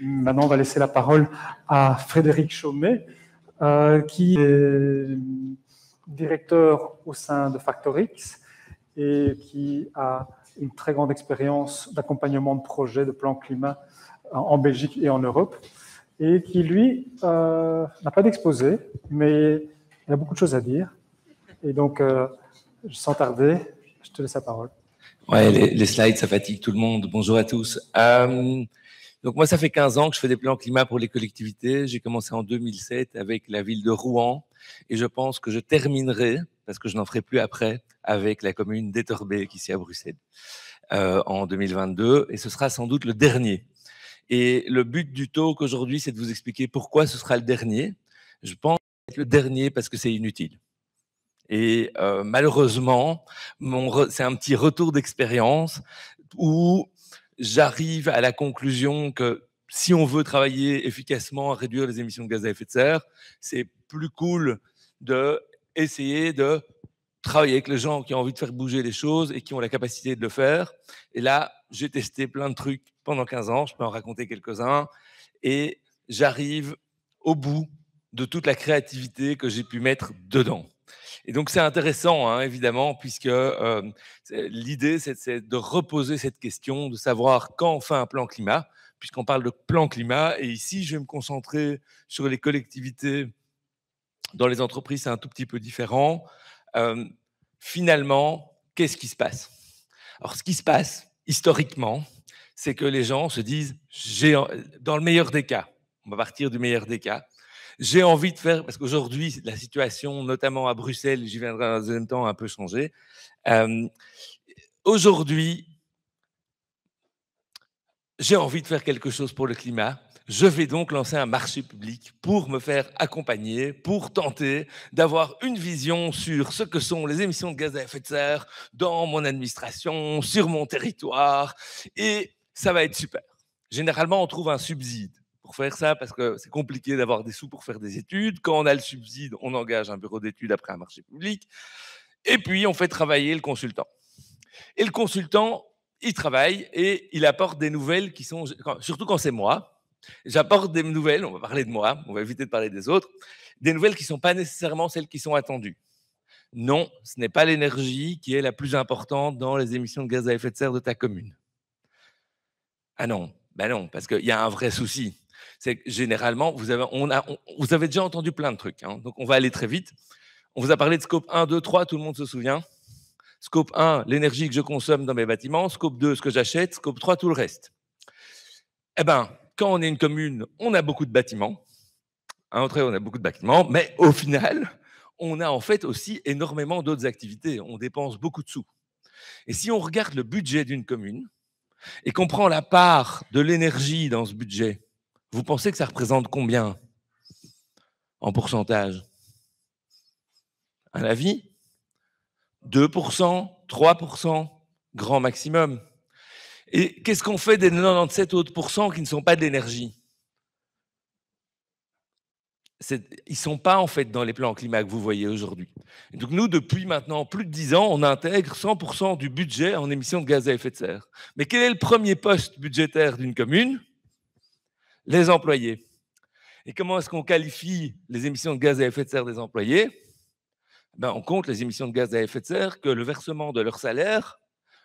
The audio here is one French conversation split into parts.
Maintenant, on va laisser la parole à Frédéric Chaumet, qui est directeur au sein de FactorX et qui a une très grande expérience d'accompagnement de projets de plan climat en Belgique et en Europe, et qui, lui, n'a pas d'exposé, mais il a beaucoup de choses à dire. Et donc, sans tarder, je te laisse la parole. Ouais, les slides, ça fatigue tout le monde. Bonjour à tous. Donc moi, ça fait 15 ans que je fais des plans climat pour les collectivités. J'ai commencé en 2007 avec la ville de Rouen et je pense que je terminerai, parce que je n'en ferai plus après, avec la commune d'Etterbeek, qui est ici à Bruxelles, en 2022. Et ce sera sans doute le dernier. Et le but du talk aujourd'hui, c'est de vous expliquer pourquoi ce sera le dernier. Je pense que c'est le dernier parce que c'est inutile. Et malheureusement, c'est un petit retour d'expérience où j'arrive à la conclusion que si on veut travailler efficacement à réduire les émissions de gaz à effet de serre, c'est plus cool d'essayer de travailler avec les gens qui ont envie de faire bouger les choses et qui ont la capacité de le faire. Et là, j'ai testé plein de trucs pendant 15 ans, je peux en raconter quelques-uns, et j'arrive au bout de toute la créativité que j'ai pu mettre dedans. Et donc, c'est intéressant, hein, évidemment, puisque l'idée, c'est de reposer cette question, de savoir quand on fait un plan climat, puisqu'on parle de plan climat. Et ici, je vais me concentrer sur les collectivités. Dans les entreprises, c'est un tout petit peu différent. Finalement, qu'est-ce qui se passe? Alors, ce qui se passe, historiquement, c'est que les gens se disent, dans le meilleur des cas, on va partir du meilleur des cas, j'ai envie de faire, parce qu'aujourd'hui, la situation, notamment à Bruxelles, j'y viendrai dans un deuxième temps, a un peu changé. Aujourd'hui, j'ai envie de faire quelque chose pour le climat. Je vais donc lancer un marché public pour me faire accompagner, pour tenter d'avoir une vision sur ce que sont les émissions de gaz à effet de serre dans mon administration, sur mon territoire, et ça va être super. Généralement, on trouve un subside pour faire ça, parce que c'est compliqué d'avoir des sous pour faire des études. Quand on a le subside, on engage un bureau d'études après un marché public. Et puis, on fait travailler le consultant. Et le consultant, il travaille et il apporte des nouvelles qui sont, surtout quand c'est moi, j'apporte des nouvelles, on va parler de moi, on va éviter de parler des autres, des nouvelles qui ne sont pas nécessairement celles qui sont attendues. Non, ce n'est pas l'énergie qui est la plus importante dans les émissions de gaz à effet de serre de ta commune. Ah non, ben non, parce qu'il y a un vrai souci. C'est que généralement, vous avez déjà entendu plein de trucs, hein, donc on va aller très vite. On vous a parlé de scope 1, 2, 3, tout le monde se souvient. Scope 1, l'énergie que je consomme dans mes bâtiments. Scope 2, ce que j'achète. Scope 3, tout le reste. Eh bien, quand on est une commune, on a beaucoup de bâtiments. À l'entrée, on a beaucoup de bâtiments, mais au final, on a en fait aussi énormément d'autres activités. On dépense beaucoup de sous. Et si on regarde le budget d'une commune et qu'on prend la part de l'énergie dans ce budget, vous pensez que ça représente combien en pourcentage? Un avis? 2%, 3%, grand maximum. Et qu'est-ce qu'on fait des 97 autres pourcents qui ne sont pas de l'énergie? Ils ne sont pas en fait dans les plans climat que vous voyez aujourd'hui. Donc nous, depuis maintenant plus de 10 ans, on intègre 100% du budget en émissions de gaz à effet de serre. Mais quel est le premier poste budgétaire d'une commune? Les employés. Et comment est-ce qu'on qualifie les émissions de gaz à effet de serre des employés? On compte les émissions de gaz à effet de serre que le versement de leur salaire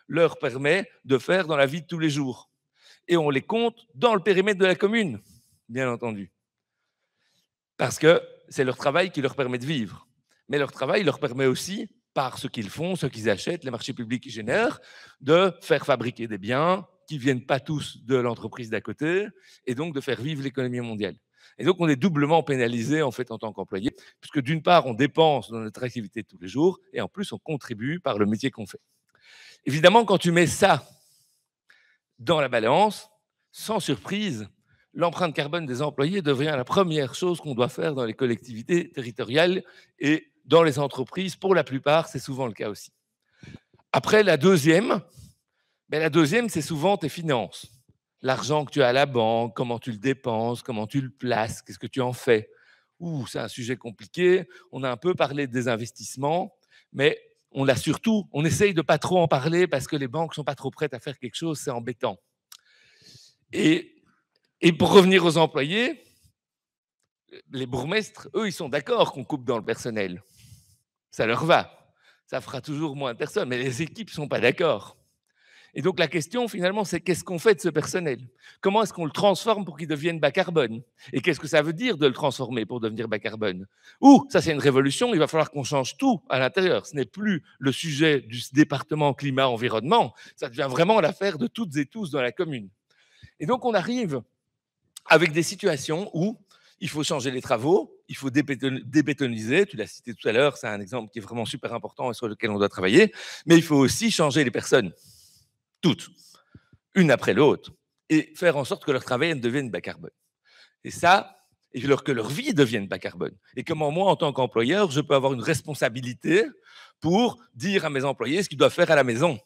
leur permet de faire dans la vie de tous les jours. Et on les compte dans le périmètre de la commune, bien entendu. Parce que c'est leur travail qui leur permet de vivre. Mais leur travail leur permet aussi, par ce qu'ils font, ce qu'ils achètent, les marchés publics qu'ils génèrent, de faire fabriquer des biens qui ne viennent pas tous de l'entreprise d'à côté, et donc de faire vivre l'économie mondiale. Et donc, on est doublement pénalisé en fait en tant qu'employé, puisque d'une part, on dépense dans notre activité de tous les jours, et en plus, on contribue par le métier qu'on fait. Évidemment, quand tu mets ça dans la balance, sans surprise, l'empreinte carbone des employés devient la première chose qu'on doit faire dans les collectivités territoriales et dans les entreprises. Pour la plupart, c'est souvent le cas aussi. Après, la deuxième, c'est souvent tes finances. L'argent que tu as à la banque, comment tu le dépenses, comment tu le places, qu'est-ce que tu en fais. C'est un sujet compliqué. On a un peu parlé des investissements, mais on essaye de pas trop en parler parce que les banques sont pas trop prêtes à faire quelque chose, c'est embêtant. Et Et pour revenir aux employés, les bourgmestres, eux, ils sont d'accord qu'on coupe dans le personnel. Ça leur va. Ça fera toujours moins de personnes, mais les équipes ne sont pas d'accord. Et donc la question, finalement, c'est qu'est-ce qu'on fait de ce personnel? Comment est-ce qu'on le transforme pour qu'il devienne bas carbone? Et qu'est-ce que ça veut dire de le transformer pour devenir bas carbone? Ou, ça c'est une révolution, il va falloir qu'on change tout à l'intérieur. Ce n'est plus le sujet du département climat-environnement, ça devient vraiment l'affaire de toutes et tous dans la commune. Et donc on arrive avec des situations où il faut changer les travaux, il faut débétoniser, tu l'as cité tout à l'heure, c'est un exemple qui est vraiment super important et sur lequel on doit travailler, mais il faut aussi changer les personnes, toutes, une après l'autre, et faire en sorte que leur travail devienne bas carbone. Et ça, et que leur vie devienne bas carbone. Et comment moi, en tant qu'employeur, je peux avoir une responsabilité pour dire à mes employés ce qu'ils doivent faire à la maison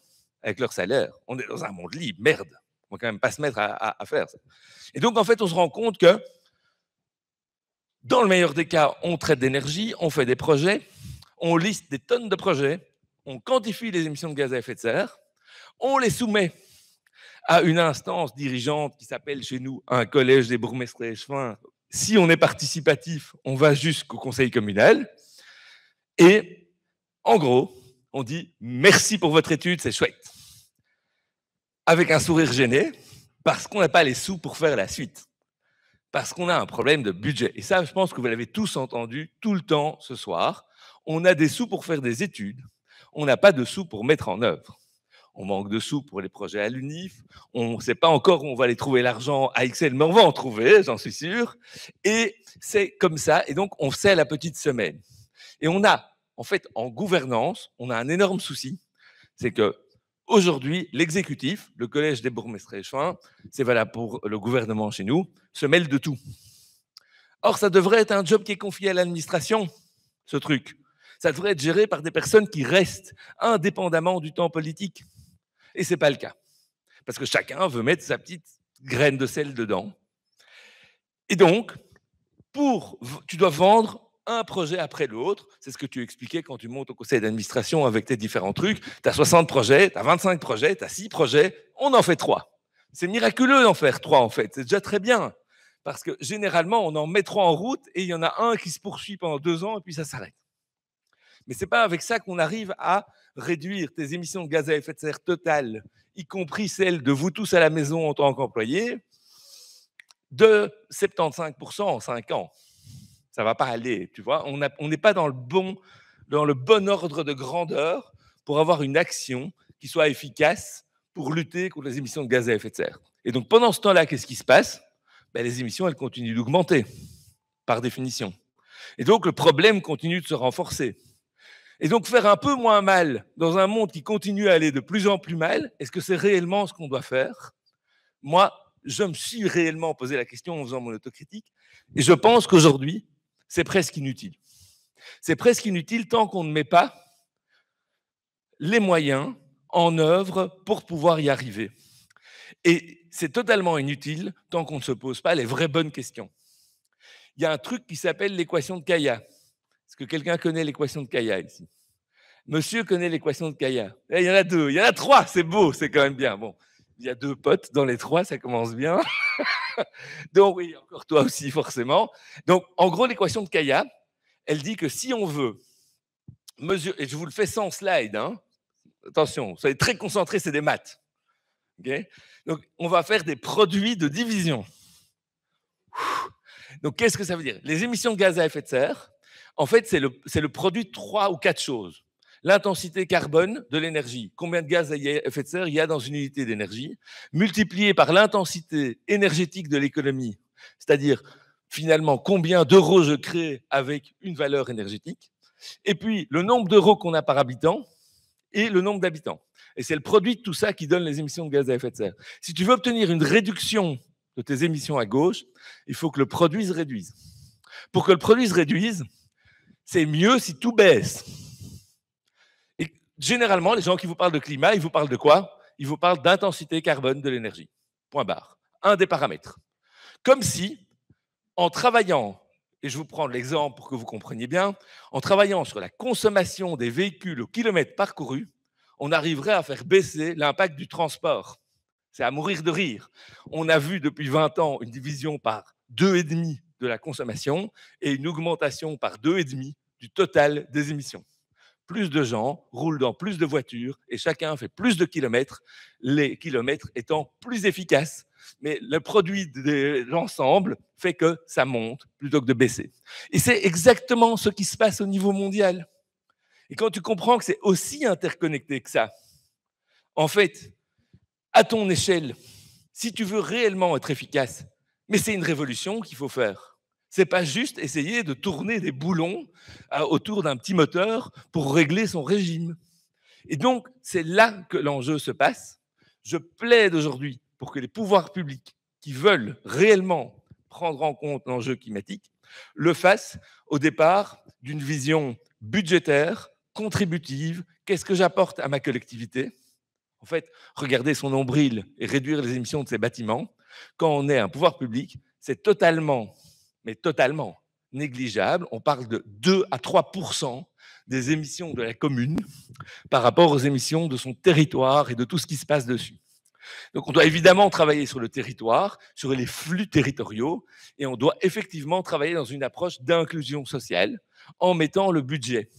avec leur salaire. On est dans un monde libre, merde. On ne va quand même pas se mettre à faire ça. Et donc, en fait, on se rend compte que, dans le meilleur des cas, on traite d'énergie, on fait des projets, on liste des tonnes de projets, on quantifie les émissions de gaz à effet de serre, on les soumet à une instance dirigeante qui s'appelle chez nous un collège des bourgmestres et échevins. Si on est participatif, on va jusqu'au conseil communal. Et en gros, on dit merci pour votre étude, c'est chouette. Avec un sourire gêné, parce qu'on n'a pas les sous pour faire la suite. Parce qu'on a un problème de budget. Et ça, je pense que vous l'avez tous entendu tout le temps ce soir. On a des sous pour faire des études. On n'a pas de sous pour mettre en œuvre. On manque de sous pour les projets à l'UNIF. On ne sait pas encore où on va aller trouver l'argent à Excel, mais on va en trouver, j'en suis sûr. Et c'est comme ça. Et donc, on sait la petite semaine. Et on a, en fait, en gouvernance, on a un énorme souci. C'est que aujourd'hui, l'exécutif, le collège des bourgmestres et échevins, c'est valable pour le gouvernement chez nous, se mêle de tout. Or, ça devrait être un job qui est confié à l'administration, ce truc. Ça devrait être géré par des personnes qui restent indépendamment du temps politique. Et ce n'est pas le cas. Parce que chacun veut mettre sa petite graine de sel dedans. Et donc, tu dois vendre un projet après l'autre. C'est ce que tu expliquais quand tu montes au conseil d'administration avec tes différents trucs. Tu as 60 projets, tu as 25 projets, tu as 6 projets, on en fait 3. C'est miraculeux d'en faire 3 en fait, c'est déjà très bien. Parce que généralement, on en met 3 en route et il y en a un qui se poursuit pendant 2 ans et puis ça s'arrête. Mais ce n'est pas avec ça qu'on arrive à réduire tes émissions de gaz à effet de serre totales, y compris celles de vous tous à la maison en tant qu'employés, de 75% en 5 ans. Ça ne va pas aller, tu vois. On n'est pas dans le bon ordre de grandeur pour avoir une action qui soit efficace pour lutter contre les émissions de gaz à effet de serre. Et donc, pendant ce temps-là, qu'est-ce qui se passe? Les émissions, elles continuent d'augmenter, par définition. Et donc, le problème continue de se renforcer. Et donc, faire un peu moins mal dans un monde qui continue à aller de plus en plus mal, est-ce que c'est réellement ce qu'on doit faire? Moi, je me suis réellement posé la question en faisant mon autocritique, et je pense qu'aujourd'hui, c'est presque inutile. C'est presque inutile tant qu'on ne met pas les moyens en œuvre pour pouvoir y arriver. Et c'est totalement inutile tant qu'on ne se pose pas les vraies bonnes questions. Il y a un truc qui s'appelle l'équation de Kaya. Est-ce que quelqu'un connaît l'équation de Kaya ici? Monsieur connaît l'équation de Kaya. Il y en a 2, il y en a 3, c'est beau, c'est quand même bien. Bon, il y a 2 potes dans les 3, ça commence bien. Donc oui, encore toi aussi forcément. Donc en gros, l'équation de Kaya, elle dit que si on veut mesurer, et je vous le fais sans slide, hein, attention, soyez très concentrés, c'est des maths. Okay, donc on va faire des produits de division. Donc qu'est-ce que ça veut dire? Les émissions de gaz à effet de serre, en fait, c'est le produit de 3 ou 4 choses. L'intensité carbone de l'énergie, combien de gaz à effet de serre il y a dans une unité d'énergie, multiplié par l'intensité énergétique de l'économie, c'est-à-dire finalement combien d'euros je crée avec une valeur énergétique, et puis le nombre d'euros qu'on a par habitant et le nombre d'habitants. Et c'est le produit de tout ça qui donne les émissions de gaz à effet de serre. Si tu veux obtenir une réduction de tes émissions à gauche, il faut que le produit se réduise. Pour que le produit se réduise, c'est mieux si tout baisse. Et généralement, les gens qui vous parlent de climat, ils vous parlent de quoi? Ils vous parlent d'intensité carbone de l'énergie. Point barre. Un des paramètres. Comme si, en travaillant, et je vous prends l'exemple pour que vous compreniez bien, en travaillant sur la consommation des véhicules au kilomètre parcouru, on arriverait à faire baisser l'impact du transport. C'est à mourir de rire. On a vu depuis 20 ans une division par 2,5 de la consommation et une augmentation par 2,5 du total des émissions. Plus de gens roulent dans plus de voitures et chacun fait plus de kilomètres, les kilomètres étant plus efficaces. Mais le produit de l'ensemble fait que ça monte plutôt que de baisser. Et c'est exactement ce qui se passe au niveau mondial. Et quand tu comprends que c'est aussi interconnecté que ça, en fait, à ton échelle, si tu veux réellement être efficace, mais c'est une révolution qu'il faut faire. C'est pas juste essayer de tourner des boulons autour d'un petit moteur pour régler son régime. Et donc, c'est là que l'enjeu se passe. Je plaide aujourd'hui pour que les pouvoirs publics qui veulent réellement prendre en compte l'enjeu climatique le fassent au départ d'une vision budgétaire, contributive. Qu'est-ce que j'apporte à ma collectivité ? En fait, regarder son nombril et réduire les émissions de ses bâtiments, quand on est un pouvoir public, c'est totalement, mais totalement négligeable. On parle de 2 à 3% des émissions de la commune par rapport aux émissions de son territoire et de tout ce qui se passe dessus. Donc on doit évidemment travailler sur le territoire, sur les flux territoriaux, et on doit effectivement travailler dans une approche d'inclusion sociale en mettant le budget.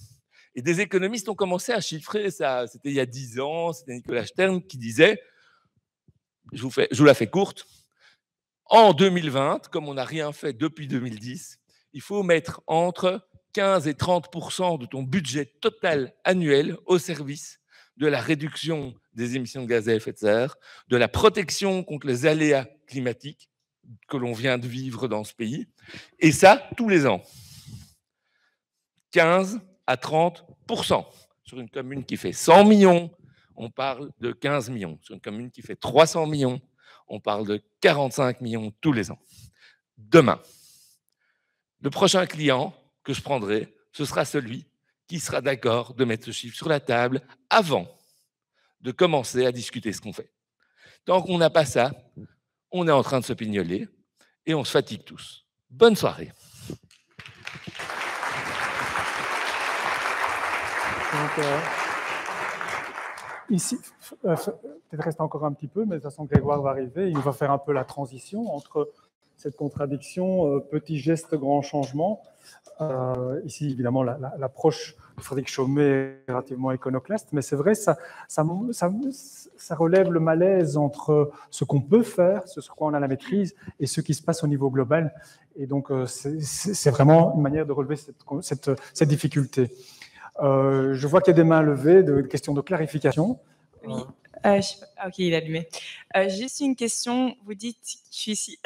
Et des économistes ont commencé à chiffrer ça. C'était il y a 10 ans, c'était Nicolas Stern qui disait, je vous la fais courte, en 2020, comme on n'a rien fait depuis 2010, il faut mettre entre 15 et 30% de ton budget total annuel au service de la réduction des émissions de gaz à effet de serre, de la protection contre les aléas climatiques que l'on vient de vivre dans ce pays, et ça tous les ans. 15 à 30%. Sur une commune qui fait 100 millions, on parle de 15 millions. Sur une commune qui fait 300 millions, on parle de 45 millions tous les ans. Demain, le prochain client que je prendrai, ce sera celui qui sera d'accord de mettre ce chiffre sur la table avant de commencer à discuter ce qu'on fait. Tant qu'on n'a pas ça, on est en train de se pignoler et on se fatigue tous. Bonne soirée. Donc, ici, peut-être reste encore un petit peu, mais de toute façon, Grégoire va arriver. Il va faire un peu la transition entre cette contradiction, petit geste, grand changement. Ici, évidemment, l'approche de Frédéric Chaumet est relativement iconoclaste, mais c'est vrai, ça relève le malaise entre ce qu'on peut faire, ce sur quoi on a la maîtrise, et ce qui se passe au niveau global. Et donc, c'est vraiment une manière de relever cette difficulté. Je vois qu'il y a des mains levées, des questions de clarification. Oui. Ok, il est allumé. Juste une question. Vous dites, je suis ici.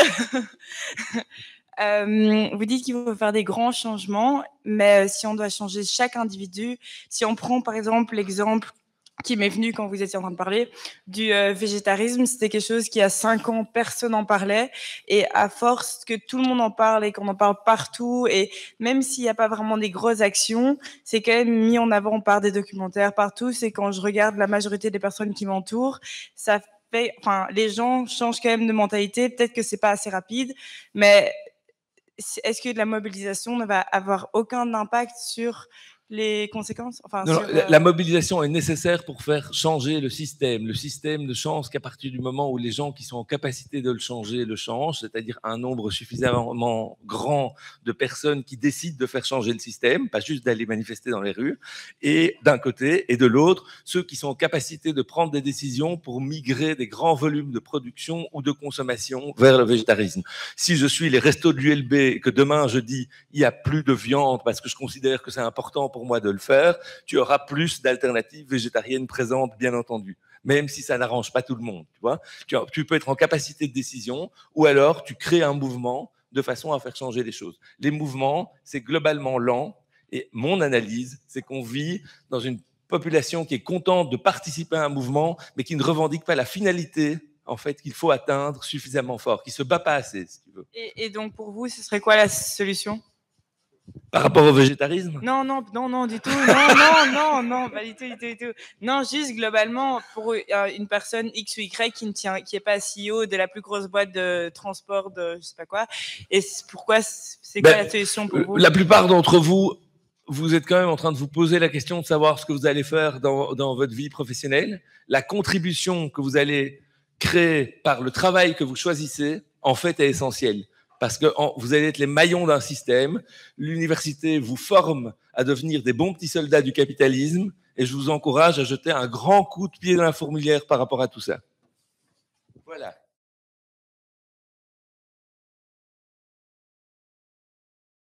Vous dites qu'il faut faire des grands changements, mais si on doit changer chaque individu, si on prend par exemple l'exemple qui m'est venu quand vous étiez en train de parler du végétarisme, c'était quelque chose qui, il y a 5 ans, personne n'en parlait. Et à force que tout le monde en parle et qu'on en parle partout, et même s'il n'y a pas vraiment des grosses actions, c'est quand même mis en avant par des documentaires partout. C'est quand je regarde la majorité des personnes qui m'entourent, ça fait, enfin, les gens changent quand même de mentalité. Peut-être que c'est pas assez rapide, mais est-ce que la mobilisation ne va avoir aucun impact sur les conséquences? Non, la mobilisation est nécessaire pour faire changer le système. Le système ne change qu'à partir du moment où les gens qui sont en capacité de le changer le changent, c'est-à-dire un nombre suffisamment grand de personnes qui décident de faire changer le système, pas juste d'aller manifester dans les rues, et d'un côté, et de l'autre, ceux qui sont en capacité de prendre des décisions pour migrer des grands volumes de production ou de consommation vers le végétarisme. Si je suis les restos de l'ULB et que demain je dis il n'y a plus de viande parce que je considère que c'est important pour moi de le faire, tu auras plus d'alternatives végétariennes présentes, bien entendu, même si ça n'arrange pas tout le monde. Tu vois, tu peux être en capacité de décision, ou alors tu crées un mouvement de façon à faire changer les choses. Les mouvements, c'est globalement lent, et mon analyse, c'est qu'on vit dans une population qui est contente de participer à un mouvement, mais qui ne revendique pas la finalité en fait, qu'il faut atteindre suffisamment fort, qui ne se bat pas assez, si tu veux. Et donc, pour vous, ce serait quoi la solution ? Par rapport au végétarisme ? Non, du tout. Non, pas du tout. Non, juste globalement, pour une personne X ou Y qui est pas CEO de la plus grosse boîte de transport de je sais pas quoi, et pourquoi c'est quoi la solution pour vous ? La plupart d'entre vous, vous êtes quand même en train de vous poser la question de savoir ce que vous allez faire dans votre vie professionnelle, la contribution que vous allez créée par le travail que vous choisissez, en fait, est essentielle. Parce que vous allez être les maillons d'un système. L'université vous forme à devenir des bons petits soldats du capitalisme. Et je vous encourage à jeter un grand coup de pied dans la fourmilière par rapport à tout ça. Voilà.